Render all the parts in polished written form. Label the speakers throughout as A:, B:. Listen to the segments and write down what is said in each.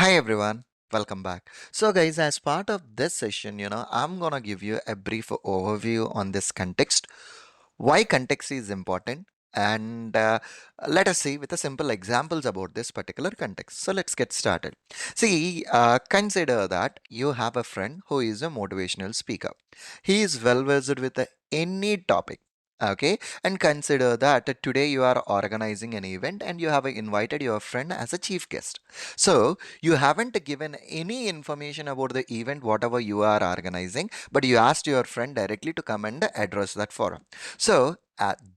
A: Hi everyone, welcome back. So guys, as part of this session, I'm gonna give you a brief overview on this context, why context is important, and let us see with a simple examples about this particular context. So let's get started. See, consider that you have a friend who is a motivational speaker. He is well versed with any topic. Okay, and consider that today you are organizing an event and you have invited your friend as a chief guest. So you haven't given any information about the event, whatever you are organizing, but you asked your friend directly to come and address that forum. So,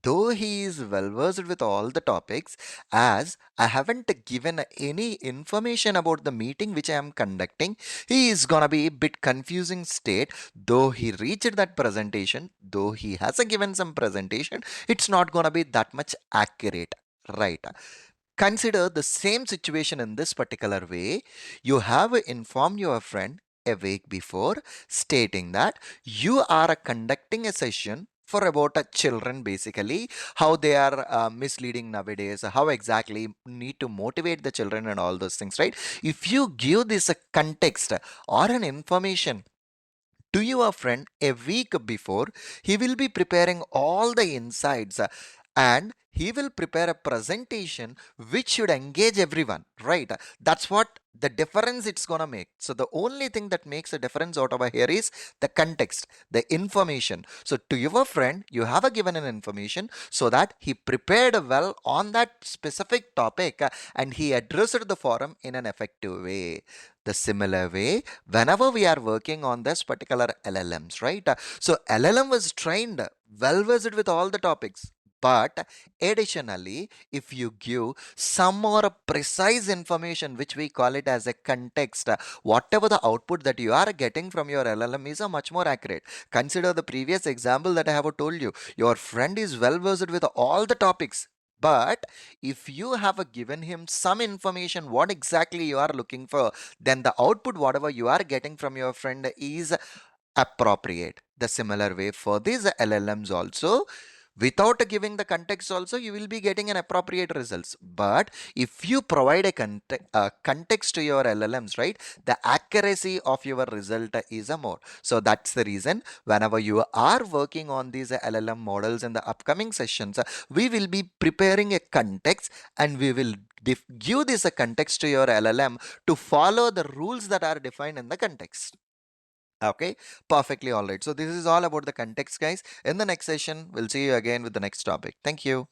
A: though he is well versed with all the topics, as I haven't given any information about the meeting which I am conducting, he is gonna be a bit confusing state. Though he reached that presentation, though he has given some presentation, it's not gonna be that much accurate, right? Consider the same situation in this particular way. You have informed your friend a week before stating that you are conducting a session for about a children, basically how they are misleading nowadays, how exactly need to motivate the children and all those things, right? If you give this a context or an information to your friend a week before, he will be preparing all the insights, and he will prepare a presentation which should engage everyone, right? That's what the difference it's gonna make. So the only thing that makes a difference out over here is the context, the information. So to your friend, you have a given an information so that he prepared well on that specific topic, and he addressed the forum in an effective way. The similar way, whenever we are working on this particular LLMs, right? So LLM was trained well versed with all the topics. But additionally, if you give some more precise information, which we call it as a context, whatever the output that you are getting from your LLM is a much more accurate. Consider the previous example that I have told you. Your friend is well versed with all the topics. But if you have given him some information, what exactly you are looking for, then the output, whatever you are getting from your friend, is appropriate. The similar way for these LLMs also, without giving the context also, you will be getting an appropriate results. But if you provide a context to your LLMs, right, the accuracy of your result is a more. So that's the reason whenever you are working on these LLM models in the upcoming sessions, we will be preparing a context, and we will give this a context to your LLM to follow the rules that are defined in the context. Okay, perfectly all right. So this is all about the context, guys. In the next session, we'll see you again with the next topic. Thank you.